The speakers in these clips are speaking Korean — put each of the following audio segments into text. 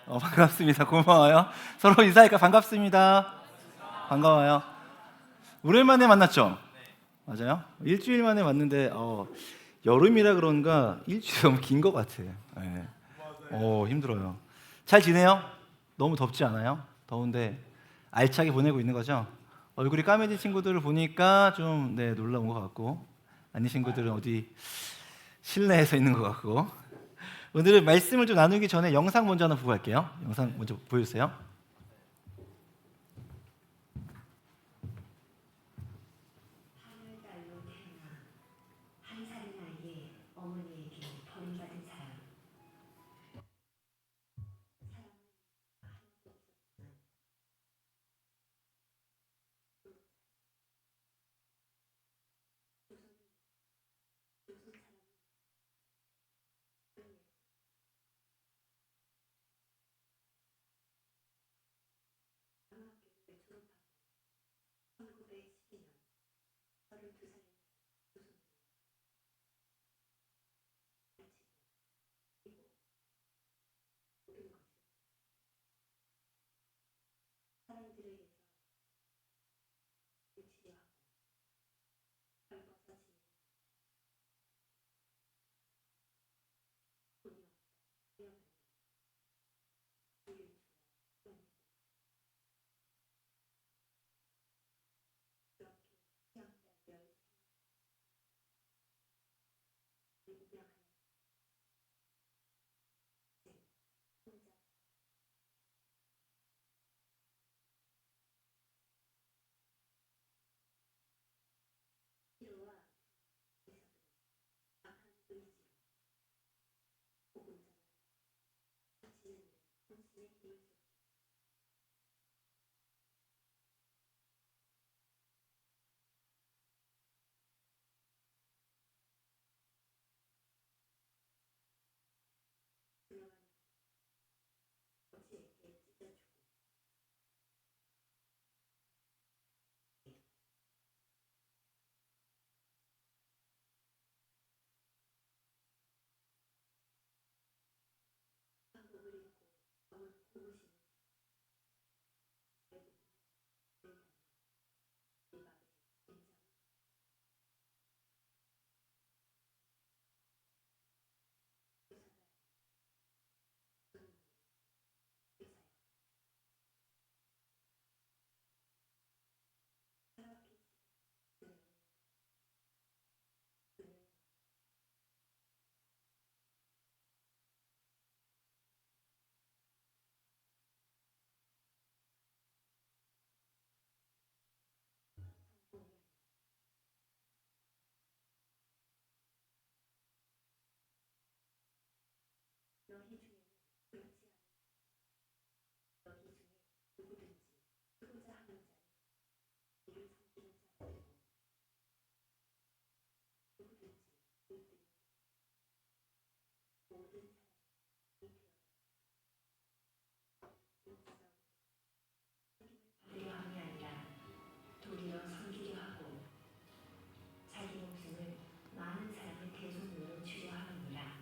반갑습니다. 고마워요. 서로 인사하니까 반갑습니다. 반가워요. 오랜만에 만났죠? 맞아요? 일주일 만에 왔는데 여름이라 그런가 일주일 너무 긴 것 같아. 네. 힘들어요. 잘 지내요? 너무 덥지 않아요? 더운데 알차게 보내고 있는 거죠? 얼굴이 까매진 친구들을 보니까 좀 놀라운 것 같고, 아닌 친구들은 어디 실내에서 있는 것 같고. 오늘은 말씀을 좀 나누기 전에 영상 먼저 하나 보고 갈게요. 영상 먼저 보여주세요. 하늘달로 태어나 한 살의 나이에 어머니에게 버림받은 사람. 고등학교를 졸업하고 1912년 32살의 조선으로 마치고, 그리고 모든 것을 사람들에게서 유치하고 벌거벗은 돈이 없어 뛰어가는 주를 주어 꾸며내고, 그렇게 시험달 13을 무병하는 생 혼자 피로와 의사들은 강한 의지로 복음전을 펼치는 데 혼신의 힘을 쏟고, 불행한 거지에게 찢어주고, 한국을 잃고 마음을 고우시는 외국인을 대하여 미박의 인자함을 교사가 손님을 교사여 살아왔겠지만 그는 그는 성공이 아니라 너희 중에는 그렇지 않은 자가 너희 중에 누구든지 크고자 하는 자는 이를 섬기는 자가 되고, 누구든지 물들이는 모든 사람이 되어라. 인자가 섬김을 받으려 함이 아니라 도리어 섬기려 하고 자기 목숨을 많은 사람의 대속물로 주려 함이니라.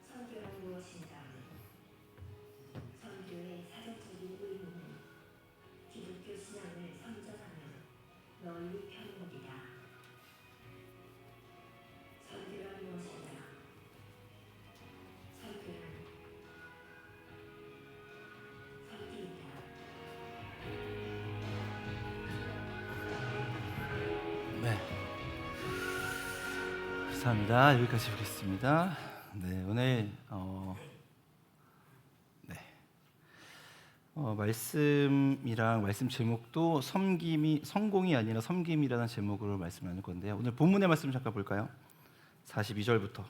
선교란 무엇인가? 선교의 사전적인 의무는 기독교 신앙을 선전하며 널리 펴놓으리라. 선교란 무엇인가? 선교란 섬기이다. 네, 감사합니다. 여기까지 보겠습니다. 네, 오늘 말씀이랑 말씀 제목도 섬김이 성공이 아니라 섬김이라는 제목으로 말씀 나눌 건데요. 오늘 본문의 말씀 잠깐 볼까요? 42절부터.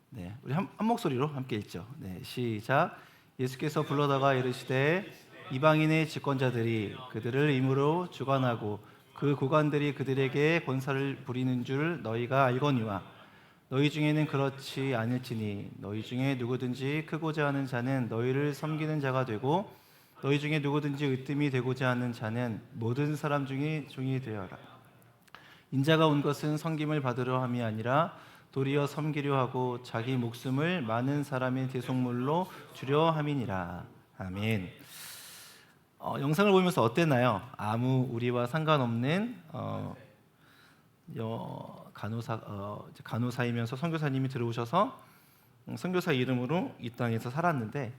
네, 우리 한 목소리로 함께 읽죠. 네, 시작. 예수께서 불러다가 이르시되 이방인의 집권자들이 그들을 임으로 주관하고 그 고관들이 그들에게 권사를 부리는 줄 너희가 알거니와 너희 중에는 그렇지 아닐지니 너희 중에 누구든지 크고자 하는 자는 너희를 섬기는 자가 되고 너희 중에 누구든지 으뜸이 되고자 하는 자는 모든 사람 중에 종이 되어라. 인자가 온 것은 섬김을 받으려 함이 아니라 도리어 섬기려 하고 자기 목숨을 많은 사람의 대속물로 주려 함이니라. 아멘. 영상을 보면서 어땠나요? 아무 우리와 상관없는 간호사이면서 선교사님이 들어오셔서 선교사 이름으로 이 땅에서 살았는데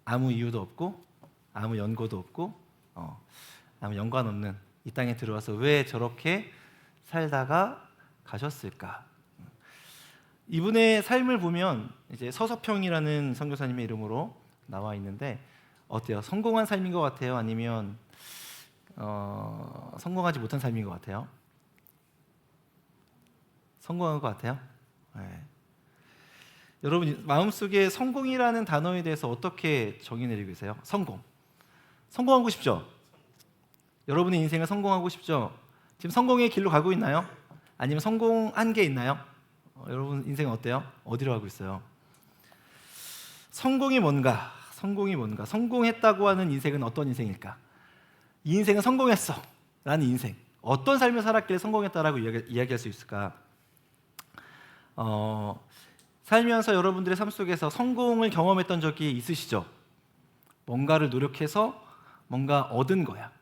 아무 이유도 없고 아무 연고도 없고 아무 연관 없는 이 땅에 들어와서 왜 저렇게 살다가 가셨을까? 이분의 삶을 보면 이제 서서평이라는 선교사님의 이름으로 나와 있는데 어때요? 성공한 삶인 것 같아요? 아니면 성공하지 못한 삶인 것 같아요? 성공한 것 같아요? 네. 여러분 마음속에 성공이라는 단어에 대해서 어떻게 정의 내리고 계세요? 성공하고 싶죠? 여러분의 인생을 성공하고 싶죠? 지금 성공의 길로 가고 있나요? 아니면 성공한 게 있나요? 여러분 인생은 어때요? 어디로 가고 있어요? 성공이 뭔가? 성공했다고 하는 인생은 어떤 인생일까? 이 인생은 성공했어 라는 인생, 어떤 삶을 살았길래 성공했다라고 이야기할 수 있을까? 살면서 여러분들의 삶 속에서 성공을 경험했던 적이 있으시죠? 뭔가를 노력해서 뭔가 얻은 거야.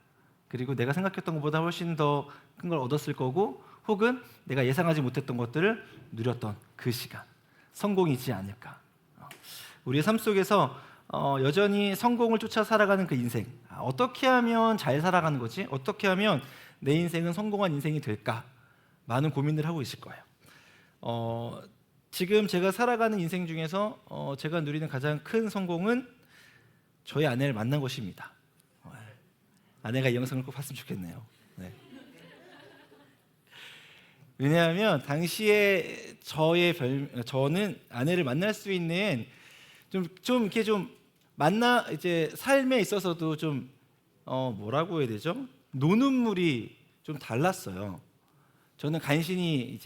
그리고 내가 생각했던 것보다 훨씬 더 큰 걸 얻었을 거고, 혹은 내가 예상하지 못했던 것들을 누렸던 그 시간, 성공이지 않을까. 우리의 삶 속에서 여전히 성공을 쫓아 살아가는 그 인생, 어떻게 하면 잘 살아가는 거지? 어떻게 하면 내 인생은 성공한 인생이 될까? 많은 고민을 하고 있을 거예요. 지금 제가 살아가는 인생 중에서 제가 누리는 가장 큰 성공은 저희 아내를 만난 것입니다. 아내가 이 영상을 꼭 봤으면 좋겠네요. 네. 왜냐하면 당시에 저는 아내를 만날 수 있는 좀 이렇게 좀 이제 삶에 있어서도 좀 뭐라고 해야 되죠? 노는 물이 좀 달랐어요. 저는 간신히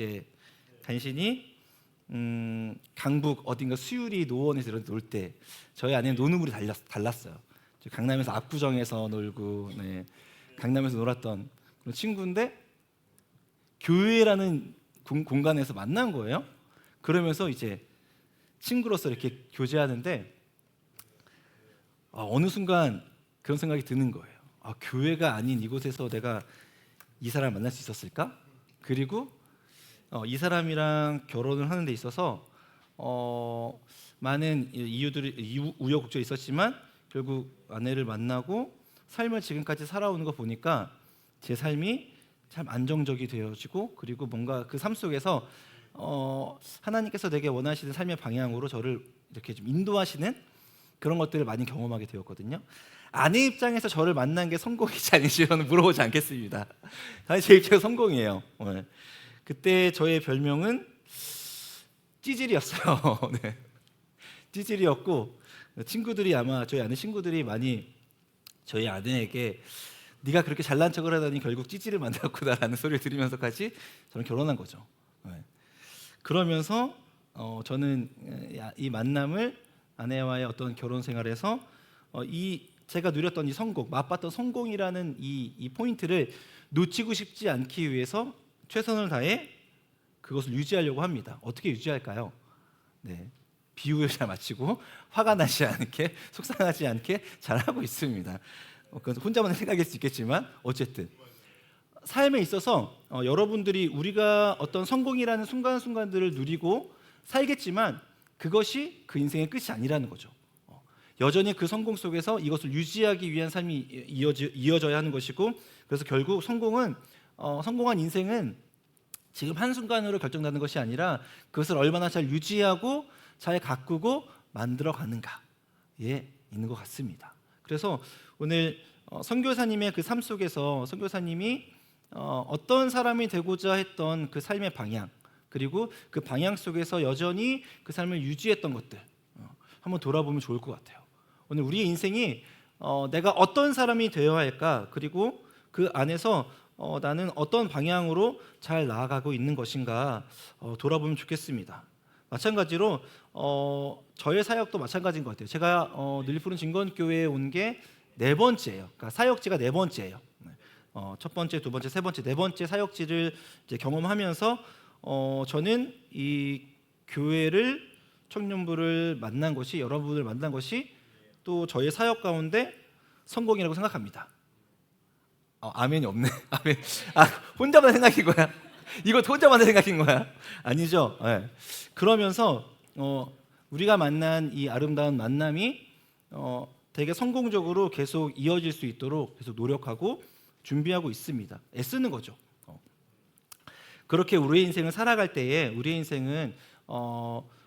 강북 어딘가 수유리 노원에서 이런 놀 때 저희 아내는 노는 물이 달랐어요. 강남에서 압구정에서 놀고, 네, 강남에서 놀았던 그런 친구인데 교회라는 공간에서 만난 거예요. 그러면서 이제 친구로서 이렇게 교제하는데 어느 순간 그런 생각이 드는 거예요. 교회가 아닌 이곳에서 내가 이 사람을 만날 수 있었을까? 그리고 이 사람이랑 결혼을 하는 데 있어서 많은 이유들이 우여곡절이 있었지만 결국 아내를 만나고 삶을 지금까지 살아오는 거 보니까 제 삶이 참 안정적이 되어지고, 그리고 뭔가 그 삶 속에서 하나님께서 내게 원하시는 삶의 방향으로 저를 이렇게 좀 인도하시는 그런 것들을 많이 경험하게 되었거든요. 아내 입장에서 저를 만난 게 성공이지 아닌지 저는 물어보지 않겠습니다. 사실 제 입장에서 성공이에요. 그때 저의 별명은 찌질이었어요. 네. 찌질이었고, 친구들이 아마 저희 아내 친구들이 많이 저희 아내에게 네가 그렇게 잘난 척을 하더니 결국 찌질을 만들었구나라는 소리를 들으면서까지 저는 결혼한 거죠. 그러면서 저는 이 만남을, 아내와의 어떤 결혼 생활에서 제가 누렸던 이 성공, 맛봤던 성공이라는 이 포인트를 놓치고 싶지 않기 위해서 최선을 다해 그것을 유지하려고 합니다. 어떻게 유지할까요? 네, 비유를 잘 맞추고 화가 나지 않게, 속상하지 않게 잘하고 있습니다. 그건 혼자만의 생각일 수 있겠지만 어쨌든 삶에 있어서 여러분들이 우리가 어떤 성공이라는 순간순간들을 누리고 살겠지만 그것이 그 인생의 끝이 아니라는 거죠. 여전히 그 성공 속에서 이것을 유지하기 위한 삶이 이어져야 하는 것이고, 그래서 결국 성공한 인생은 지금 한순간으로 결정나는 것이 아니라 그것을 얼마나 잘 유지하고 잘 가꾸고 만들어 가는가에 있는 것 같습니다. 그래서 오늘 선교사님의 그 삶 속에서 선교사님이 어떤 사람이 되고자 했던 그 삶의 방향, 그리고 그 방향 속에서 여전히 그 삶을 유지했던 것들 한번 돌아보면 좋을 것 같아요. 오늘 우리의 인생이 내가 어떤 사람이 되어야 할까, 그리고 그 안에서 나는 어떤 방향으로 잘 나아가고 있는 것인가 돌아보면 좋겠습니다. 마찬가지로 저의 사역도 마찬가지인 것 같아요. 제가 늘푸른 진건교회에 온 게 4번째예요. 그러니까 사역지가 4번째예요. 첫 번째, 두 번째, 세 번째, 네 번째 사역지를 이제 경험하면서 저는 이 교회를 청년부를 만난 것이 여러분을 만난 것이 또 저의 사역 가운데 성공이라고 생각합니다. 아멘이 없네. 아멘. 혼자만 생각인 거야? 이거 혼자만 생각인 거야? 아니죠. 네. 그러면서 우리가 만난 이 아름다운 만남이 되게 성공적으로 계속 이어질 수 있도록 계속 노력하고 준비하고 있습니다. 애쓰는 거죠. 그렇게 우리의 인생을 살아갈 때에 우리의 인생은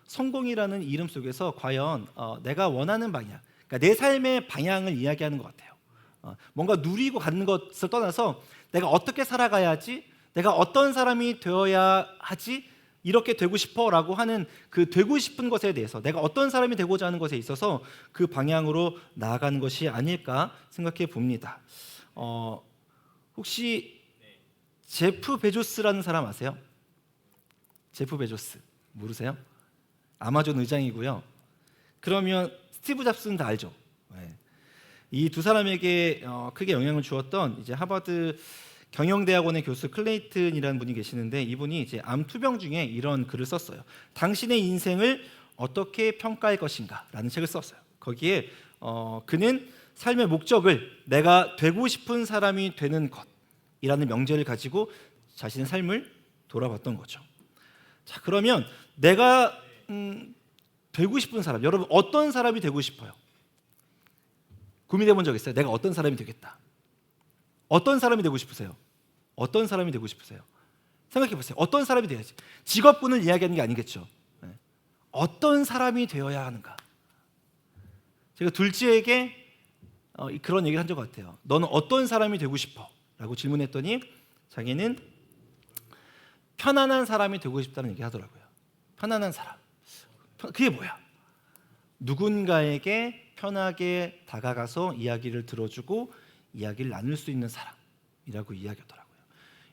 성공이라는 이름 속에서 과연 내가 원하는 방향, 그러니까 내 삶의 방향을 이야기하는 것 같아요. 뭔가 누리고 가는 것을 떠나서 내가 어떻게 살아가야지, 내가 어떤 사람이 되어야 하지, 이렇게 되고 싶어라고 하는 그 되고 싶은 것에 대해서 내가 어떤 사람이 되고자 하는 것에 있어서 그 방향으로 나아가는 것이 아닐까 생각해 봅니다. 혹시 제프 베조스라는 사람 아세요? 제프 베조스 모르세요? 아마존 의장이고요. 그러면 스티브 잡스는 다 알죠. 네. 이 두 사람에게 크게 영향을 주었던 이제 하버드 경영대학원의 교수 클레이튼이라는 분이 계시는데 이분이 이제 암 투병 중에 이런 글을 썼어요. 당신의 인생을 어떻게 평가할 것인가라는 책을 썼어요. 거기에 그는 삶의 목적을 내가 되고 싶은 사람이 되는 것이라는 명제를 가지고 자신의 삶을 돌아봤던 거죠. 자, 그러면 내가 되고 싶은 사람, 여러분 어떤 사람이 되고 싶어요? 고민해 본 적 있어요? 내가 어떤 사람이 되겠다. 어떤 사람이 되고 싶으세요? 어떤 사람이 되고 싶으세요? 생각해 보세요. 어떤 사람이 돼야지. 직업군을 이야기하는 게 아니겠죠. 네. 어떤 사람이 되어야 하는가? 제가 둘째에게 그런 얘기를 한 적 같아요. 너는 어떤 사람이 되고 싶어? 라고 질문했더니 자기는 편안한 사람이 되고 싶다는 얘기 하더라고요. 편안한 사람. 그게 뭐야? 누군가에게 편하게 다가가서 이야기를 들어주고 이야기를 나눌 수 있는 사람이라고 이야기하더라고요.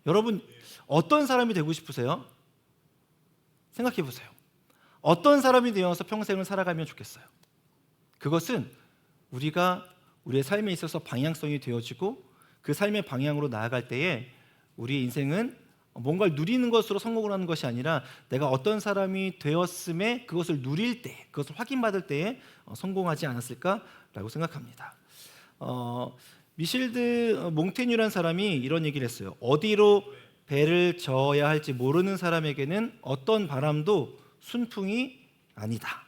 여러분 어떤 사람이 되고 싶으세요? 생각해 보세요. 어떤 사람이 되어서 평생을 살아가면 좋겠어요? 그것은 우리가 우리의 삶에 있어서 방향성이 되어지고 그 삶의 방향으로 나아갈 때에 우리의 인생은 뭔가를 누리는 것으로 성공을 하는 것이 아니라 내가 어떤 사람이 되었음에 그것을 누릴 때, 그것을 확인받을 때에 성공하지 않았을까라고 생각합니다. 미실드 몽테뉴라는 사람이 이런 얘기를 했어요. 어디로 배를 저어야 할지 모르는 사람에게는 어떤 바람도 순풍이 아니다.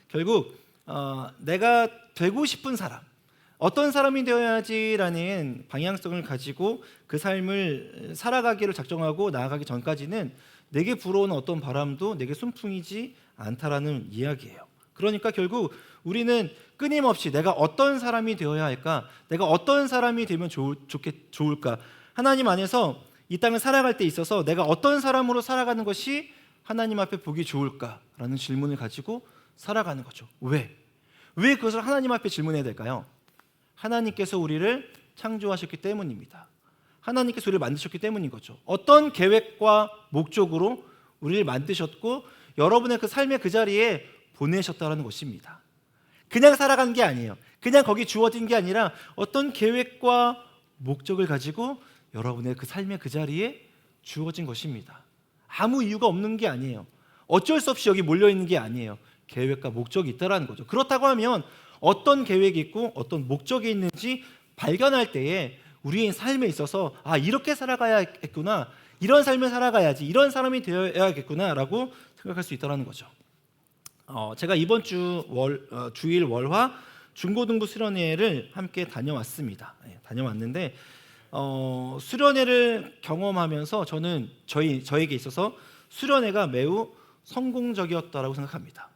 결국 내가 되고 싶은 사람, 어떤 사람이 되어야지라는 방향성을 가지고 그 삶을 살아가기를 작정하고 나아가기 전까지는 내게 불어오는 어떤 바람도 내게 순풍이지 않다라는 이야기예요. 그러니까 결국 우리는 끊임없이 내가 어떤 사람이 되어야 할까? 내가 어떤 사람이 되면 좋을까? 하나님 안에서 이 땅을 살아갈 때 있어서 내가 어떤 사람으로 살아가는 것이 하나님 앞에 보기 좋을까라는 질문을 가지고 살아가는 거죠. 왜 그것을 하나님 앞에 질문해야 될까요? 하나님께서 우리를 창조하셨기 때문입니다. 하나님께서 우리를 만드셨기 때문인 거죠. 어떤 계획과 목적으로 우리를 만드셨고 여러분의 그 삶의 그 자리에 보내셨다는 것입니다. 그냥 살아간 게 아니에요. 그냥 거기 주어진 게 아니라 어떤 계획과 목적을 가지고 여러분의 그 삶의 그 자리에 주어진 것입니다. 아무 이유가 없는 게 아니에요. 어쩔 수 없이 여기 몰려있는 게 아니에요. 계획과 목적이 있다는 거죠. 그렇다고 하면 어떤 계획이 있고 어떤 목적이 있는지 발견할 때에 우리의 삶에 있어서 이렇게 살아가야겠구나, 이런 삶을 살아가야지, 이런 사람이 되어야겠구나라고 생각할 수 있다는 거죠. 제가 이번 주일 월화 중고등부 수련회를 함께 다녀왔습니다. 다녀왔는데 수련회를 경험하면서 저는 저에게 있어서 수련회가 매우 성공적이었다라고 생각합니다.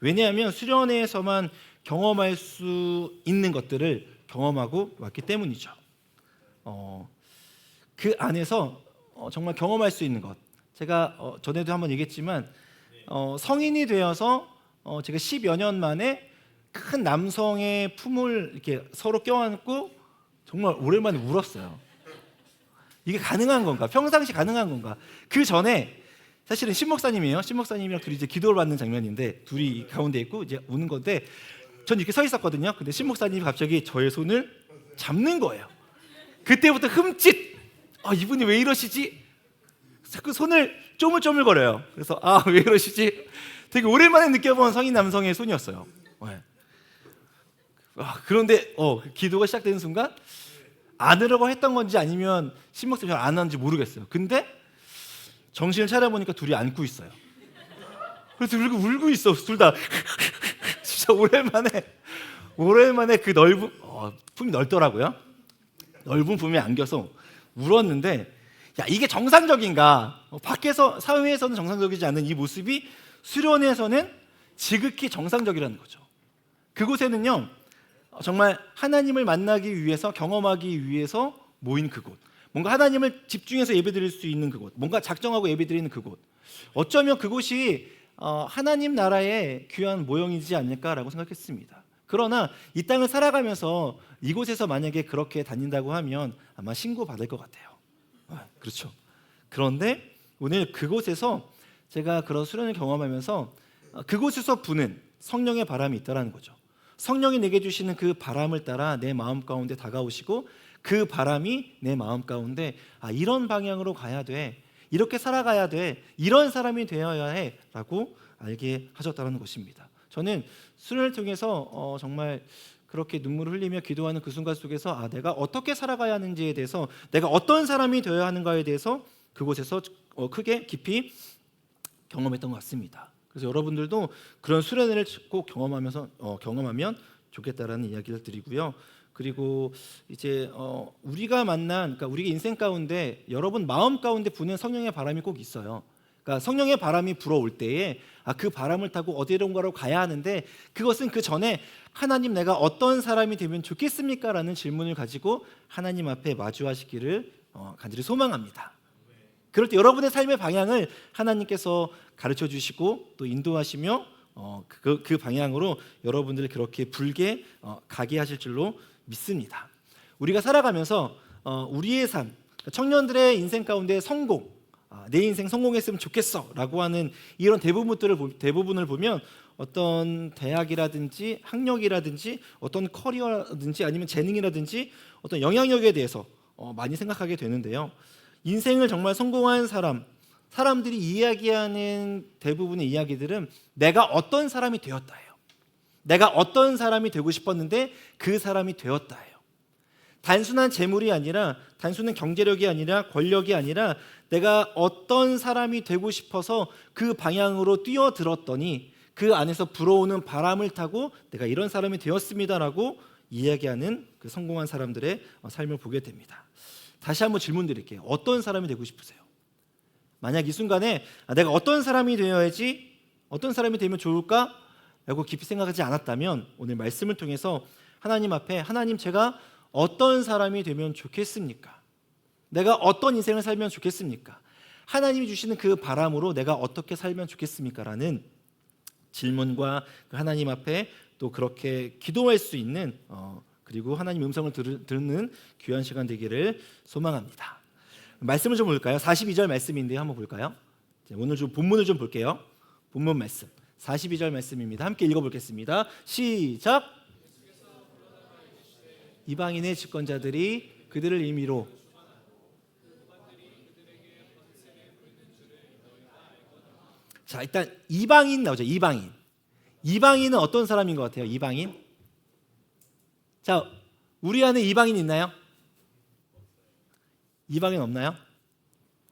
왜냐하면 수련회에서만 경험할 수 있는 것들을 경험하고 왔기 때문이죠. 그 안에서 정말 경험할 수 있는 것, 제가 전에도 한번 얘기했지만 성인이 되어서 제가 10여 년 만에 큰 남성의 품을 이렇게 서로 껴안고 정말 오랜만에 울었어요. 이게 가능한 건가? 평상시 가능한 건가? 그 전에 사실은 신목사님이에요. 신목사님이랑 둘이 이제 기도를 받는 장면인데 둘이 가운데 있고 이제 우는 건데 전 이렇게 서 있었거든요. 근데 신목사님이 갑자기 저의 손을 잡는 거예요. 그때부터 흠칫 이분이 왜 이러시지? 자꾸 손을 쪼물쪼물거려요. 그래서 왜 이러시지? 되게 오랜만에 느껴본 성인 남성의 손이었어요. 네. 그런데 기도가 시작되는 순간 안으려고 했던 건지 아니면 신목사 잘 안 하는지 모르겠어요. 근데 정신을 차려보니까 둘이 안고 있어요. 그래서 울고 있어. 둘 다 진짜 오랜만에 그 넓은 품이 넓더라고요. 넓은 품에 안겨서 울었는데 이게 정상적인가? 밖에서 사회에서는 정상적이지 않은 이 모습이 수련회에서는 지극히 정상적이라는 거죠. 그곳에는요 정말 하나님을 만나기 위해서 경험하기 위해서 모인 그곳, 뭔가 하나님을 집중해서 예배드릴 수 있는 그곳, 뭔가 작정하고 예배드리는 그곳, 어쩌면 그곳이 하나님 나라의 귀한 모형이지 않을까라고 생각했습니다. 그러나 이 땅을 살아가면서 이곳에서 만약에 그렇게 다닌다고 하면 아마 신고받을 것 같아요. 그렇죠. 그런데 오늘 그곳에서 제가 그런 수련을 경험하면서 그곳에서 부는 성령의 바람이 있다는 거죠. 성령이 내게 주시는 그 바람을 따라 내 마음 가운데 다가오시고 그 바람이 내 마음 가운데 이런 방향으로 가야 돼, 이렇게 살아가야 돼, 이런 사람이 되어야 해 라고 알게 하셨다는 것입니다. 저는 수련을 통해서 정말 그렇게 눈물을 흘리며 기도하는 그 순간 속에서 내가 어떻게 살아가야 하는지에 대해서, 내가 어떤 사람이 되어야 하는가에 대해서 그곳에서 크게 깊이 경험했던 것 같습니다. 그래서 여러분들도 그런 수련회를 꼭 경험하면 좋겠다라는 이야기를 드리고요. 그리고 이제 우리가 그러니까 우리 인생 가운데 여러분 마음 가운데 부는 성령의 바람이 꼭 있어요. 그러니까 성령의 바람이 불어올 때에 그 바람을 타고 어디론가로 가야 하는데, 그것은 그 전에 하나님 내가 어떤 사람이 되면 좋겠습니까? 라는 질문을 가지고 하나님 앞에 마주하시기를 간절히 소망합니다. 그럴 때 여러분의 삶의 방향을 하나님께서 가르쳐 주시고 또 인도하시며 그 방향으로 여러분들을 그렇게 불게 가게 하실 줄로 믿습니다. 우리가 살아가면서 우리의 삶, 청년들의 인생 가운데 성공, 내 인생 성공했으면 좋겠어 라고 하는 이런 대부분을 보면 어떤 대학이라든지 학력이라든지 어떤 커리어라든지 아니면 재능이라든지 어떤 영향력에 대해서 많이 생각하게 되는데요. 인생을 정말 성공한 사람들이 이야기하는 대부분의 이야기들은 내가 어떤 사람이 되었다예요. 내가 어떤 사람이 되고 싶었는데 그 사람이 되었다예요. 단순한 재물이 아니라, 단순한 경제력이 아니라, 권력이 아니라 내가 어떤 사람이 되고 싶어서 그 방향으로 뛰어들었더니 그 안에서 불어오는 바람을 타고 내가 이런 사람이 되었습니다라고 이야기하는 그 성공한 사람들의 삶을 보게 됩니다. 다시 한번 질문 드릴게요. 어떤 사람이 되고 싶으세요? 만약 이 순간에 내가 어떤 사람이 되어야지, 어떤 사람이 되면 좋을까? 라고 깊이 생각하지 않았다면 오늘 말씀을 통해서 하나님 앞에, 하나님 제가 어떤 사람이 되면 좋겠습니까? 내가 어떤 인생을 살면 좋겠습니까? 하나님이 주시는 그 바람으로 내가 어떻게 살면 좋겠습니까? 라는 질문과 하나님 앞에 또 그렇게 기도할 수 있는 그리고 하나님 음성을 듣는 귀한 시간 되기를 소망합니다. 말씀을 좀 볼까요? 42절 말씀인데요. 한번 볼까요? 오늘 좀 본문을 좀 볼게요. 본문 말씀 42절 말씀입니다. 함께 읽어보겠습니다. 시작. 이방인의 집권자들이 그들을 임의로 자, 일단 이방인 나오죠. 이방인은 어떤 사람인 것 같아요? 이방인? 자, 우리 안에 이방인 있나요? 이방인 없나요?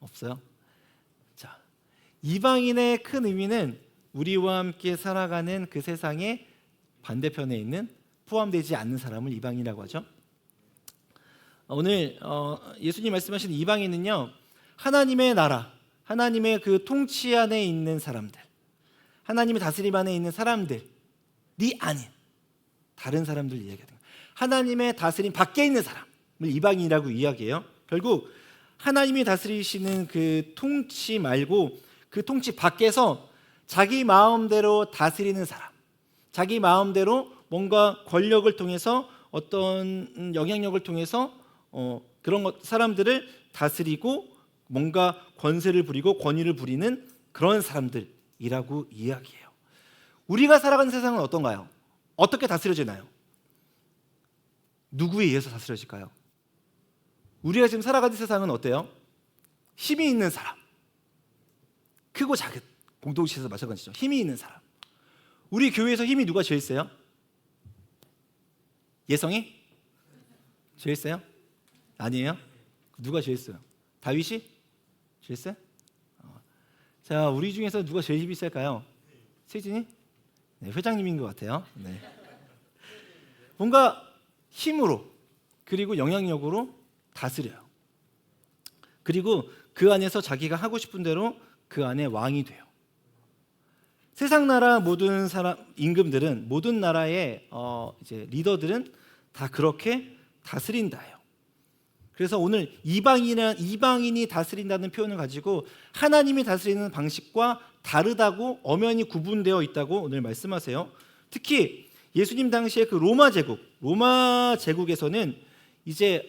없어요. 자, 이방인의 큰 의미는 우리와 함께 살아가는 그 세상의 반대편에 있는 포함되지 않는 사람을 이방인이라고 하죠. 오늘 예수님 말씀하신 이방인은요, 하나님의 나라, 하나님의 그 통치 안에 있는 사람들, 하나님의 다스림 안에 있는 사람들이 아닌 다른 사람들 이야기하는 거예요. 하나님의 다스림 밖에 있는 사람을 이방인이라고 이야기해요. 결국 하나님이 다스리시는 그 통치 말고 그 통치 밖에서 자기 마음대로 다스리는 사람, 자기 마음대로 뭔가 권력을 통해서 어떤 영향력을 통해서 그런 사람들을 다스리고 뭔가 권세를 부리고 권위를 부리는 그런 사람들이라고 이야기해요. 우리가 살아가는 세상은 어떤가요? 어떻게 다스려지나요? 누구에 의해서 다스려질까요? 우리가 지금 살아가는 세상은 어때요? 힘이 있는 사람, 크고 작은 공동체에서 마찬가지죠. 힘이 있는 사람. 우리 교회에서 힘이 누가 제일 세요? 예성이? 제일 세요? 아니에요? 누가 제일 세요? 다윗이? 제일 세? 자, 우리 중에서 누가 제일 힘이 셀까요? 세진이? 네, 회장님인 것 같아요. 네. 뭔가 힘으로 그리고 영향력으로 다스려요. 그리고 그 안에서 자기가 하고 싶은 대로 그 안에 왕이 돼요. 세상 나라 모든 사람 임금들은 모든 나라의 이제 리더들은 다 그렇게 다스린다예요. 그래서 오늘 이방인이 다스린다는 표현을 가지고 하나님이 다스리는 방식과 다르다고 엄연히 구분되어 있다고 오늘 말씀하세요. 특히 예수님 당시에 그 로마 제국에서는 이제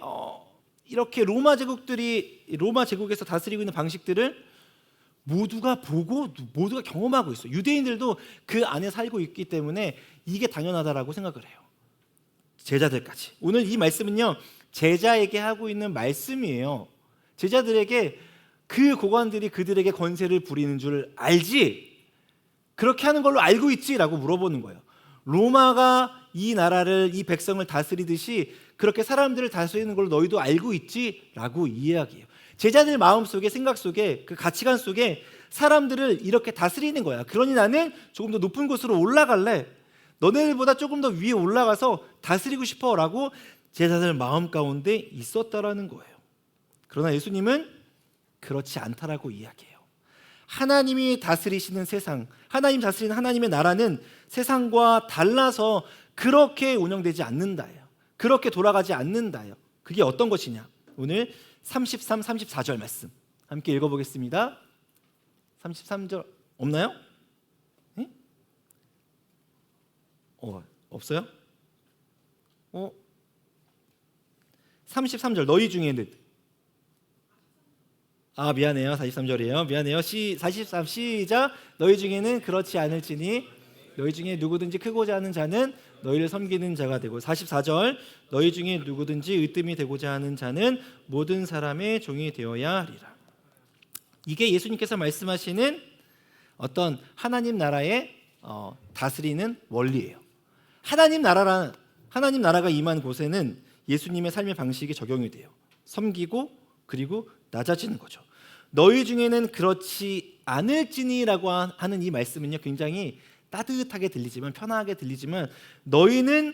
이렇게 로마 제국에서 다스리고 있는 방식들을 모두가 보고 모두가 경험하고 있어요. 유대인들도 그 안에 살고 있기 때문에 이게 당연하다라고 생각을 해요. 제자들까지. 오늘 이 말씀은요, 제자에게 하고 있는 말씀이에요. 제자들에게 그 고관들이 그들에게 권세를 부리는 줄 알지? 그렇게 하는 걸로 알고 있지라고 물어보는 거예요. 로마가 이 나라를, 이 백성을 다스리듯이 그렇게 사람들을 다스리는 걸로 너희도 알고 있지라고 이야기해요. 제자들 마음속에, 생각 속에, 그 가치관 속에 사람들을 이렇게 다스리는 거야. 그러니 나는 조금 더 높은 곳으로 올라갈래. 너네들보다 조금 더 위에 올라가서 다스리고 싶어라고 제자들 마음 가운데 있었다라는 거예요. 그러나 예수님은 그렇지 않다라고 이야기해요. 하나님이 다스리시는 세상, 하나님 다스리는 하나님의 나라는 세상과 달라서 그렇게 운영되지 않는다예요. 그렇게 돌아가지 않는다예요. 그게 어떤 것이냐? 오늘 33, 34절 말씀 함께 읽어보겠습니다. 33절 없나요? 네? 없어요? 33절 너희 중에는 미안해요. 43절이에요. 미안해요. 43 시작. 너희 중에는 그렇지 않을지니 너희 중에 누구든지 크고자 하는 자는 너희를 섬기는 자가 되고 44절 너희 중에 누구든지 으뜸이 되고자 하는 자는 모든 사람의 종이 되어야 하리라. 이게 예수님께서 말씀하시는 어떤 하나님 나라의 다스리는 원리예요. 하나님 나라가 임한 곳에는 예수님의 삶의 방식이 적용이 돼요. 섬기고 그리고 낮아지는 거죠. 너희 중에는 그렇지 않을지니라고 하는 이 말씀은요, 굉장히 따뜻하게 들리지만, 편하게 들리지만 너희는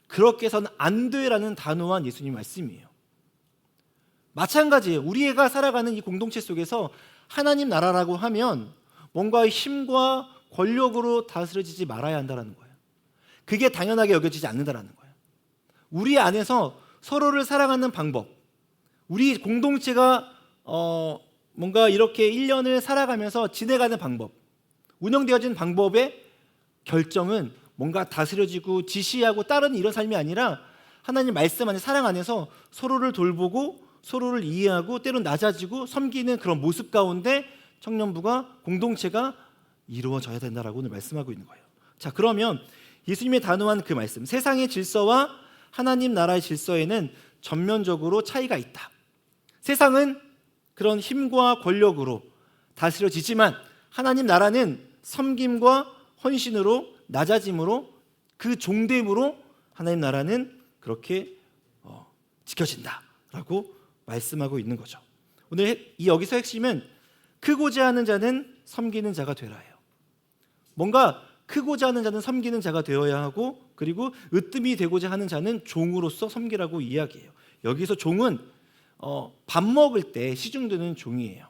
그렇게 해서는 안 돼라는 단호한 예수님 말씀이에요. 마찬가지예요. 우리가 살아가는 이 공동체 속에서 하나님 나라라고 하면 뭔가 힘과 권력으로 다스려지지 말아야 한다는 거예요. 그게 당연하게 여겨지지 않는다는 거예요. 우리 안에서 서로를 사랑하는 방법, 우리 공동체가 뭔가 이렇게 1년을 살아가면서 지내가는 방법, 운영되어진 방법의 결정은 뭔가 다스려지고 지시하고 따르는 이런 삶이 아니라 하나님 말씀 안에, 사랑 안에서 서로를 돌보고 서로를 이해하고 때론 낮아지고 섬기는 그런 모습 가운데 청년부가, 공동체가 이루어져야 된다라고 오늘 말씀하고 있는 거예요. 자, 그러면 예수님의 단호한 그 말씀, 세상의 질서와 하나님 나라의 질서에는 전면적으로 차이가 있다. 세상은 그런 힘과 권력으로 다스려지지만 하나님 나라는 섬김과 헌신으로, 낮아짐으로, 그 종됨으로 하나님 나라는 그렇게 지켜진다라고 말씀하고 있는 거죠. 오늘 여기서 핵심은 크고자 하는 자는 섬기는 자가 되라예요. 뭔가 크고자 하는 자는 섬기는 자가 되어야 하고, 그리고 으뜸이 되고자 하는 자는 종으로서 섬기라고 이야기해요. 여기서 종은 밥 먹을 때 시중드는 종이에요.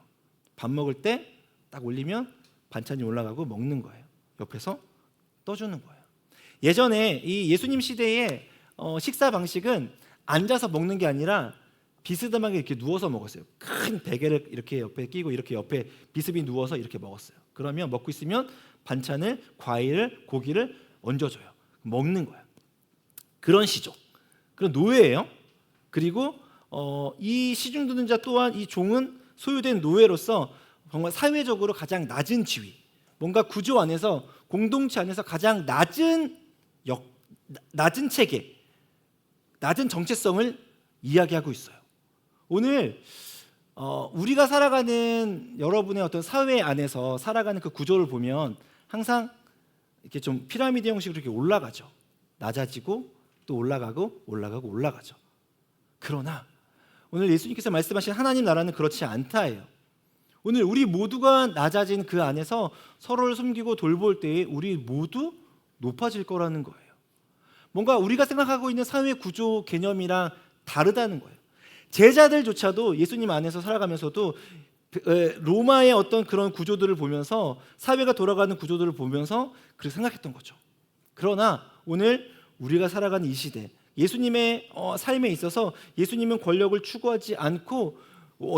밥 먹을 때 딱 올리면 반찬이 올라가고 먹는 거예요. 옆에서 떠주는 거예요. 예전에 이 예수님 시대의 식사 방식은 앉아서 먹는 게 아니라 비스듬하게 이렇게 누워서 먹었어요. 큰 베개를 이렇게 옆에 끼고 이렇게 옆에 비스듬히 누워서 이렇게 먹었어요. 그러면 먹고 있으면 반찬을, 과일을, 고기를 얹어줘요. 먹는 거예요. 그런 시족, 그런 노예예요. 그리고 이 시중드는 자 또한, 이 종은 소유된 노예로서 정말 사회적으로 가장 낮은 지위, 뭔가 구조 안에서, 공동체 안에서 가장 낮은 체계, 낮은 정체성을 이야기하고 있어요. 오늘 우리가 살아가는 여러분의 어떤 사회 안에서 살아가는 그 구조를 보면 항상 이렇게 좀 피라미드 형식으로 이렇게 올라가죠. 낮아지고 또 올라가고 올라가고 올라가죠. 그러나 오늘 예수님께서 말씀하신 하나님 나라는 그렇지 않다예요. 오늘 우리 모두가 낮아진 그 안에서 서로를 섬기고 돌볼 때에 우리 모두 높아질 거라는 거예요. 뭔가 우리가 생각하고 있는 사회 구조 개념이랑 다르다는 거예요. 제자들조차도 예수님 안에서 살아가면서도 로마의 어떤 그런 구조들을 보면서 사회가 돌아가는 구조들을 보면서 그렇게 생각했던 거죠. 그러나 오늘 우리가 살아가는 이 시대, 예수님의 삶에 있어서 예수님은 권력을 추구하지 않고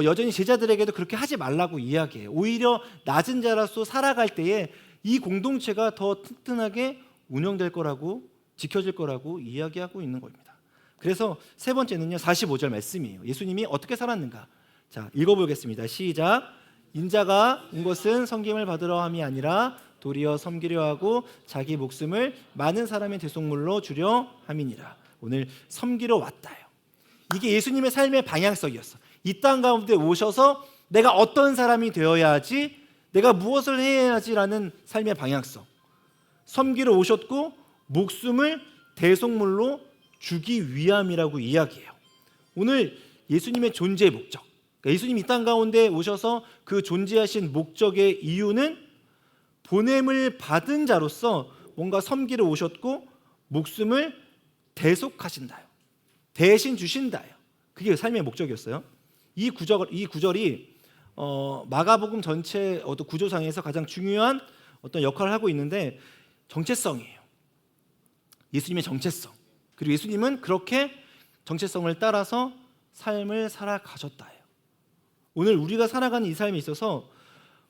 여전히 제자들에게도 그렇게 하지 말라고 이야기해요. 오히려 낮은 자로서 살아갈 때에 이 공동체가 더 튼튼하게 운영될 거라고, 지켜질 거라고 이야기하고 있는 겁니다. 그래서 세 번째는요, 45절 말씀이에요. 예수님이 어떻게 살았는가? 자, 읽어보겠습니다. 시작. 인자가 온 것은 섬김을 받으러 함이 아니라 도리어 섬기려 하고 자기 목숨을 많은 사람의 대속물로 주려 함이니라. 오늘 섬기러 왔다요. 이게 예수님의 삶의 방향성이었어. 이 땅 가운데 오셔서 내가 어떤 사람이 되어야 하지, 내가 무엇을 해야 하지라는 삶의 방향성. 섬기러 오셨고 목숨을 대속물로 주기 위함이라고 이야기해요. 오늘 예수님의 존재의 목적, 그러니까 예수님 이 땅 가운데 오셔서 그 존재하신 목적의 이유는 보냄을 받은 자로서 뭔가 섬기러 오셨고 목숨을 대속하신다요. 대신 주신다요. 그게 삶의 목적이었어요. 이 구절이 마가복음 전체 어떤 구조상에서 가장 중요한 어떤 역할을 하고 있는데 정체성이에요. 예수님의 정체성. 그리고 예수님은 그렇게 정체성을 따라서 삶을 살아가셨다요. 오늘 우리가 살아가는 이 삶에 있어서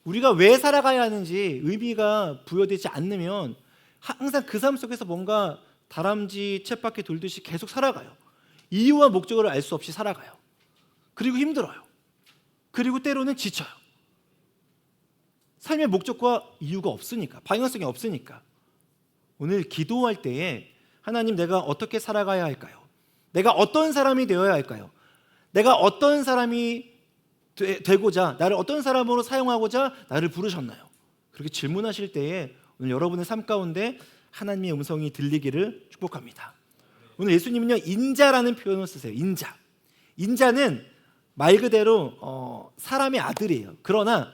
우리가 왜 살아가야 하는지 의미가 부여되지 않으면 항상 그 삶 속에서 뭔가 다람쥐 쳇바퀴 돌듯이 계속 살아가요. 이유와 목적을 알 수 없이 살아가요. 그리고 힘들어요. 그리고 때로는 지쳐요. 삶의 목적과 이유가 없으니까, 방향성이 없으니까. 오늘 기도할 때에 하나님, 내가 어떻게 살아가야 할까요? 내가 어떤 사람이 되어야 할까요? 내가 어떤 사람이 되고자, 나를 어떤 사람으로 사용하고자 나를 부르셨나요? 그렇게 질문하실 때에 오늘 여러분의 삶 가운데 하나님의 음성이 들리기를 축복합니다. 오늘 예수님은요, 인자라는 표현을 쓰세요. 인자는 말 그대로 사람의 아들이에요. 그러나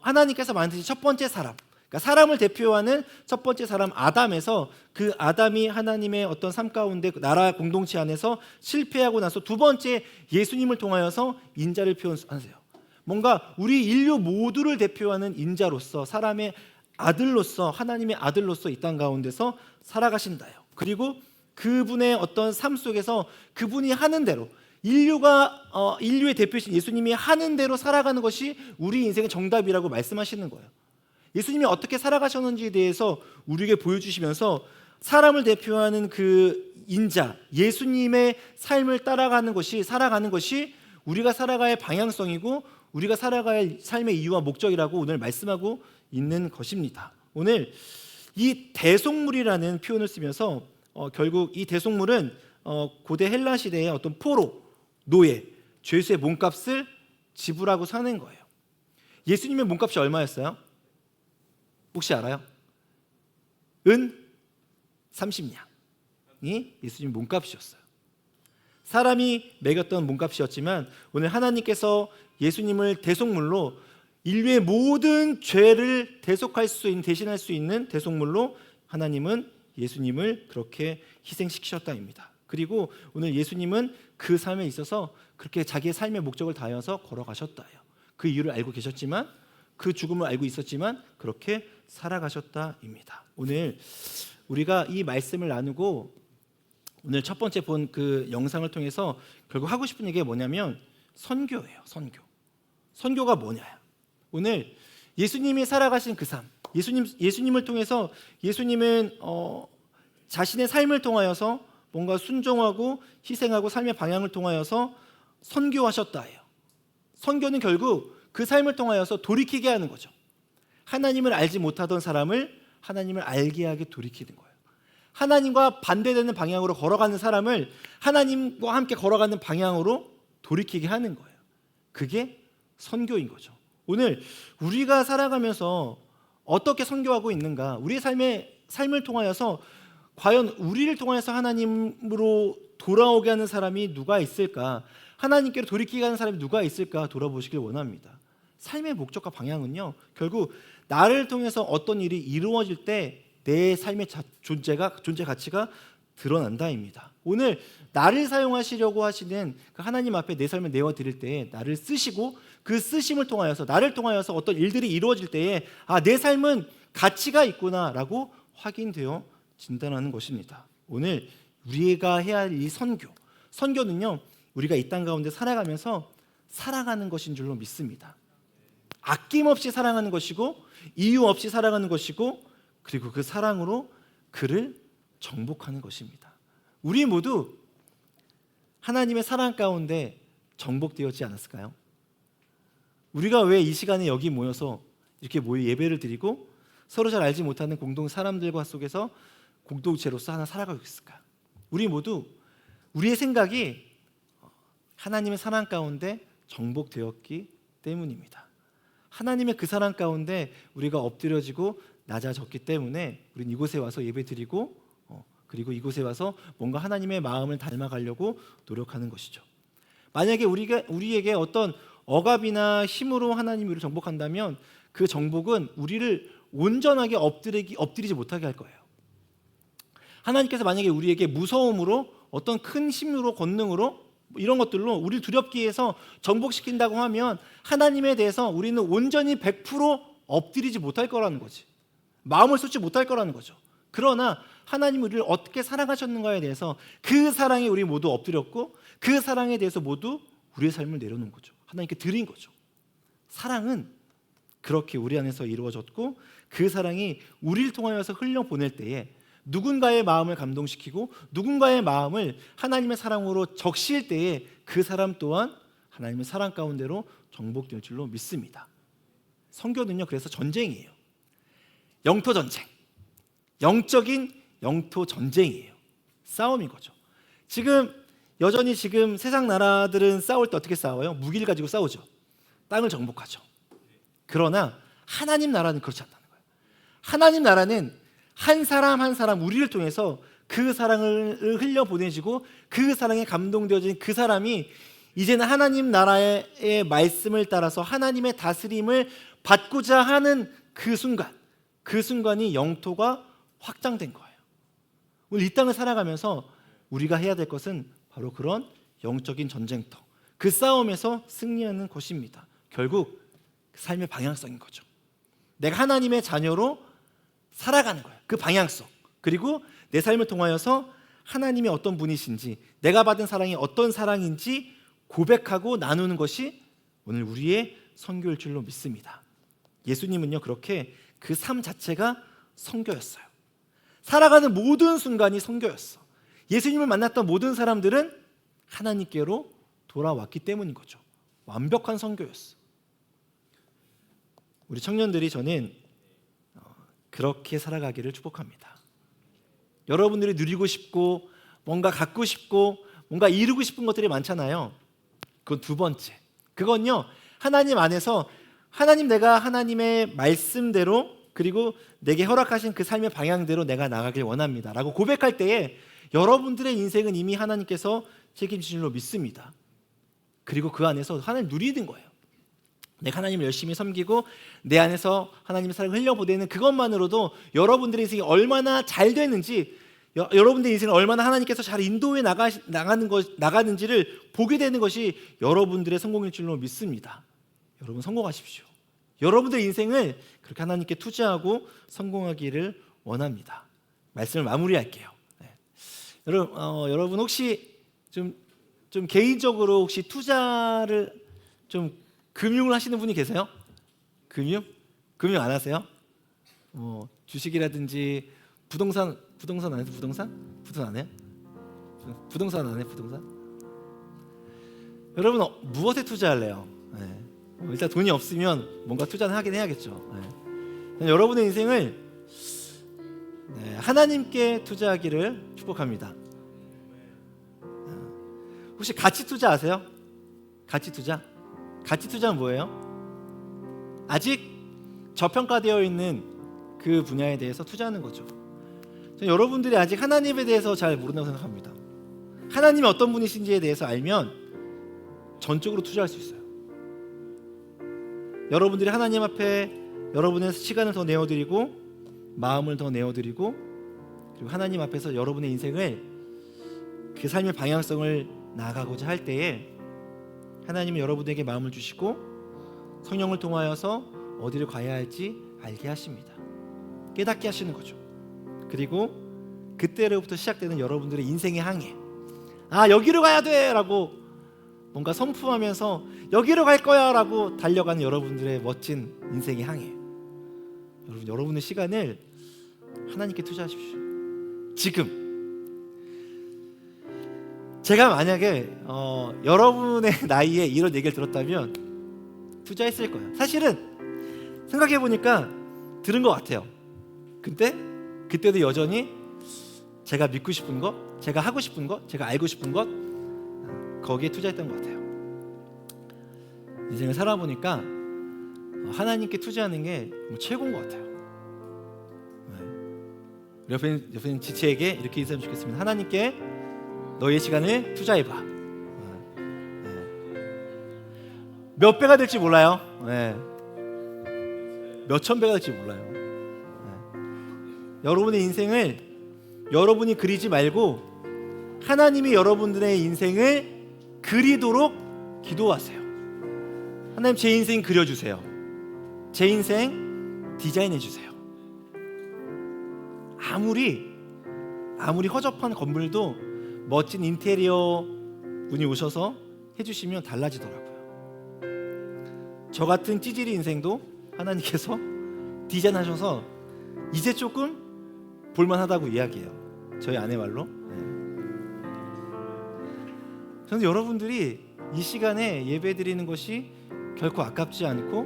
하나님께서 만드신 첫 번째 사람, 그러니까 사람을 대표하는 첫 번째 사람 아담에서 그 아담이 하나님의 어떤 삶 가운데 나라 공동체 안에서 실패하고 나서 두 번째 예수님을 통하여서 인자를 표현하세요. 뭔가 우리 인류 모두를 대표하는 인자로서, 사람의 아들로서, 하나님의 아들로서 이 땅 가운데서 살아가신다요. 그리고 그분의 어떤 삶 속에서 그분이 하는 대로, 인류의 대표이신 예수님이 하는 대로 살아가는 것이 우리 인생의 정답이라고 말씀하시는 거예요. 예수님이 어떻게 살아가셨는지에 대해서 우리에게 보여주시면서 사람을 대표하는 그 인자, 예수님의 삶을 따라가는 것이, 살아가는 것이 우리가 살아가야 할 방향성이고 우리가 살아가야 할 삶의 이유와 목적이라고 오늘 말씀하고 있는 것입니다. 오늘 이 대속물이라는 표현을 쓰면서 결국 이 대속물은 고대 헬라 시대의 어떤 포로, 노예, 죄수의 몸값을 지불하고 사는 거예요. 예수님의 몸값이 얼마였어요? 혹시 알아요? 은 30냥이 예수님 몸값이었어요. 사람이 매겼던 몸값이었지만 오늘 하나님께서 예수님을 대속물로 인류의 모든 죄를 대속할 수 있는, 대신할 수 있는 대속물로 하나님은 예수님을 그렇게 희생시키셨다입니다. 그리고 오늘 예수님은 그 삶에 있어서 그렇게 자기의 삶의 목적을 다하여서 걸어가셨다요. 그 이유를 알고 계셨지만, 그 죽음을 알고 있었지만 그렇게 살아가셨다입니다. 오늘 우리가 이 말씀을 나누고 오늘 첫 번째 본 그 영상을 통해서 결국 하고 싶은 얘기가 뭐냐면 선교예요. 선교가 뭐냐? 오늘 예수님이 살아가신 그 삶, 예수님을 통해서 예수님은 자신의 삶을 통하여서 뭔가 순종하고 희생하고 삶의 방향을 통하여서 선교하셨다예요. 선교는 결국 그 삶을 통하여서 돌이키게 하는 거죠. 하나님을 알지 못하던 사람을 하나님을 알게 하게 돌이키는 거예요. 하나님과 반대되는 방향으로 걸어가는 사람을 하나님과 함께 걸어가는 방향으로 돌이키게 하는 거예요. 그게 선교인 거죠. 오늘 우리가 살아가면서 어떻게 선교하고 있는가, 우리의 삶을 통하여서 과연 우리를 통해서 하나님으로 돌아오게 하는 사람이 누가 있을까, 하나님께로 돌이키게 하는 사람이 누가 있을까 돌아보시길 원합니다. 삶의 목적과 방향은요, 결국 나를 통해서 어떤 일이 이루어질 때 내 삶의 존재 가치가 드러난다입니다. 오늘 나를 사용하시려고 하시는 그 하나님 앞에 내 삶을 내어드릴 때에 나를 쓰시고, 그 쓰심을 통하여서 나를 통하여서 어떤 일들이 이루어질 때에 내 삶은 가치가 있구나라고 확인되어 진단하는 것입니다. 오늘 우리가 해야 할 이 선교는요, 우리가 이 땅 가운데 살아가면서 살아가는 것인 줄로 믿습니다. 아낌없이 사랑하는 것이고, 이유 없이 사랑하는 것이고, 그리고 그 사랑으로 그를 정복하는 것입니다. 우리 모두 하나님의 사랑 가운데 정복되었지 않았을까요? 우리가 왜 이 시간에 여기 모여서 이렇게 예배를 드리고 서로 잘 알지 못하는 공동 사람들과 속에서 공동체로서 하나 살아가고 있을까요? 우리 모두 우리의 생각이 하나님의 사랑 가운데 정복되었기 때문입니다. 하나님의 그 사랑 가운데 우리가 엎드려지고 낮아졌기 때문에 우리는 이곳에 와서 예배드리고, 그리고 이곳에 와서 뭔가 하나님의 마음을 닮아가려고 노력하는 것이죠. 만약에 우리에게 어떤 억압이나 힘으로 하나님을 정복한다면 그 정복은 우리를 온전하게 엎드리지 못하게 할 거예요. 하나님께서 만약에 우리에게 무서움으로, 어떤 큰 힘으로, 권능으로, 이런 것들로 우리를 두렵게 해서 정복시킨다고 하면 하나님에 대해서 우리는 온전히 100% 엎드리지 못할 거라는 거지. 마음을 쏟지 못할 거라는 거죠. 그러나 하나님이 우리를 어떻게 사랑하셨는가에 대해서, 그 사랑에 우리 모두 엎드렸고, 그 사랑에 대해서 모두 우리의 삶을 내려놓은 거죠. 하나님께 드린 거죠. 사랑은 그렇게 우리 안에서 이루어졌고, 그 사랑이 우리를 통하여서 흘려보낼 때에 누군가의 마음을 감동시키고 누군가의 마음을 하나님의 사랑으로 적실 때에 그 사람 또한 하나님의 사랑 가운데로 정복될 줄로 믿습니다. 선교는요, 그래서 전쟁이에요. 영토 전쟁, 영적인 영토 전쟁이에요. 싸움인 거죠. 여전히 세상 나라들은 싸울 때 어떻게 싸워요? 무기를 가지고 싸우죠. 땅을 정복하죠. 그러나 하나님 나라는 그렇지 않다는 거예요. 하나님 나라는 한 사람 한 사람 우리를 통해서 그 사랑을 흘려보내지고, 그 사랑에 감동되어진 그 사람이 이제는 하나님 나라의 말씀을 따라서 하나님의 다스림을 받고자 하는 그 순간이 영토가 확장된 거예요. 오늘 이 땅을 살아가면서 우리가 해야 될 것은 바로 그런 영적인 전쟁터, 그 싸움에서 승리하는 것입니다. 결국 삶의 방향성인 거죠. 내가 하나님의 자녀로 살아가는 거예요. 그 방향성, 그리고 내 삶을 통하여서 하나님이 어떤 분이신지, 내가 받은 사랑이 어떤 사랑인지 고백하고 나누는 것이 오늘 우리의 선교일 줄로 믿습니다. 예수님은요, 그렇게 그 삶 자체가 선교였어요. 살아가는 모든 순간이 선교였어. 예수님을 만났던 모든 사람들은 하나님께로 돌아왔기 때문인 거죠. 완벽한 선교였어. 우리 청년들이 저는 그렇게 살아가기를 축복합니다. 여러분들이 누리고 싶고 뭔가 갖고 싶고 뭔가 이루고 싶은 것들이 많잖아요. 그건 두 번째. 그건요, 하나님 안에서 내가 하나님의 말씀대로, 그리고 내게 허락하신 그 삶의 방향대로 내가 나가길 원합니다 라고 고백할 때에 여러분들의 인생은 이미 하나님께서 책임지신 줄로 믿습니다. 그리고 그 안에서 하나님 누리는 거예요. 내가 하나님을 열심히 섬기고 내 안에서 하나님의 사랑을 흘려보내는 그것만으로도 여러분들의 인생이 얼마나 잘 되는지, 여러분들의 인생을 얼마나 하나님께서 잘 인도해 나가는지를 보게 되는 것이 여러분들의 성공일 줄로 믿습니다. 여러분 성공하십시오. 여러분들의 인생을 그렇게 하나님께 투자하고 성공하기를 원합니다. 말씀을 마무리할게요. 네. 여러분 혹시 좀 개인적으로 혹시 투자를 좀 금융을 하시는 분이 계세요? 금융 안 하세요? 주식이라든지 부동산 안 해요? 부동산 안 해요? 부동산 안 해요? 여러분 무엇에 투자할래요? 네. 일단 돈이 없으면 뭔가 투자는 하긴 해야겠죠. 네. 여러분의 인생을 하나님께 투자하기를 축복합니다. 혹시 가치 투자 아세요? 가치 투자? 가치 투자는 뭐예요? 아직 저평가되어 있는 그 분야에 대해서 투자하는 거죠. 저는 여러분들이 아직 하나님에 대해서 잘 모른다고 생각합니다. 하나님이 어떤 분이신지에 대해서 알면 전적으로 투자할 수 있어요. 여러분들이 하나님 앞에 여러분의 시간을 더 내어드리고 마음을 더 내어드리고 그리고 하나님 앞에서 여러분의 인생을 그 삶의 방향성을 나아가고자 할 때에 하나님은 여러분에게 마음을 주시고 성령을 통하여서 어디를 가야 할지 알게 하십니다. 깨닫게 하시는 거죠. 그리고 그때로부터 시작되는 여러분들의 인생의 항해, 아 여기로 가야 돼 라고 뭔가 선포하면서 여기로 갈 거야 라고 달려가는 여러분들의 멋진 인생의 항해, 여러분의 시간을 하나님께 투자하십시오. 지금 제가 만약에 여러분의 나이에 이런 얘기를 들었다면 투자했을 거예요. 사실은 생각해보니까 들은 것 같아요. 근데 그때도 여전히 제가 믿고 싶은 것, 제가 하고 싶은 것, 제가 알고 싶은 것 거기에 투자했던 것 같아요. 인생을 살아보니까 하나님께 투자하는 게 최고인 것 같아요. 옆에 있는 지체에게 이렇게 인사하면 좋겠습니다. 하나님께 너의 시간을 투자해봐. 몇 배가 될지 몰라요. 몇천 배가 될지 몰라요. 여러분의 인생을 여러분이 그리지 말고 하나님이 여러분들의 인생을 그리도록 기도하세요. 하나님 제 인생 그려주세요. 제 인생 디자인해주세요. 아무리 허접한 건물도 멋진 인테리어 분이 오셔서 해주시면 달라지더라고요. 저 같은 찌질이 인생도 하나님께서 디자인하셔서 이제 조금 볼만하다고 이야기해요. 저희 아내 말로. 저는 여러분들이 이 시간에 예배드리는 것이 결코 아깝지 않고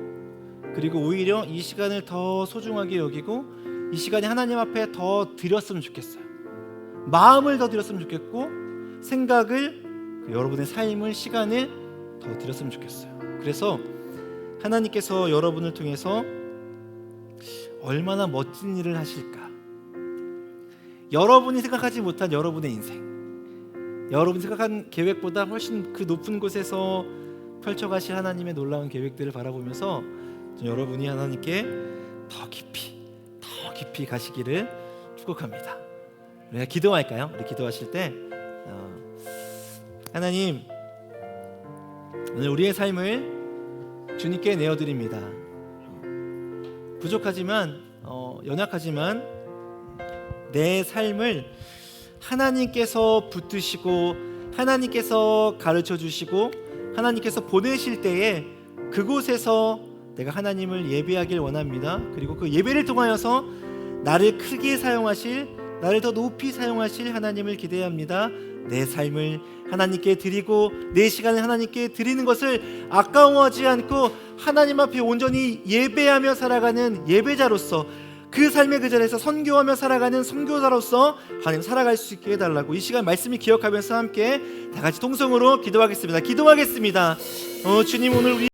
그리고 오히려 이 시간을 더 소중하게 여기고 이 시간에 하나님 앞에 더 드렸으면 좋겠어요. 마음을 더 드렸으면 좋겠고 생각을 여러분의 삶을 시간을 더 드렸으면 좋겠어요. 그래서 하나님께서 여러분을 통해서 얼마나 멋진 일을 하실까, 여러분이 생각하지 못한 여러분의 인생, 여러분이 생각한 계획보다 훨씬 그 높은 곳에서 펼쳐가실 하나님의 놀라운 계획들을 바라보면서 여러분이 하나님께 더 깊이 가시기를 축복합니다. 우리가 기도할까요? 우리 기도하실 때 하나님, 오늘 우리의 삶을 주님께 내어드립니다. 부족하지만 연약하지만 내 삶을 하나님께서 붙드시고 하나님께서 가르쳐 주시고 하나님께서 보내실 때에 그곳에서 내가 하나님을 예배하길 원합니다. 그리고 그 예배를 통하여서 나를 크게 사용하실, 나를 더 높이 사용하실 하나님을 기대합니다. 내 삶을 하나님께 드리고 내 시간을 하나님께 드리는 것을 아까워하지 않고 하나님 앞에 온전히 예배하며 살아가는 예배자로서, 그 삶의 그 자리에서 선교하며 살아가는 선교사로서 하나님 살아갈 수 있게 해달라고 이 시간 말씀을 기억하면서 함께 다 같이 통성으로 기도하겠습니다. 주님, 오늘 우리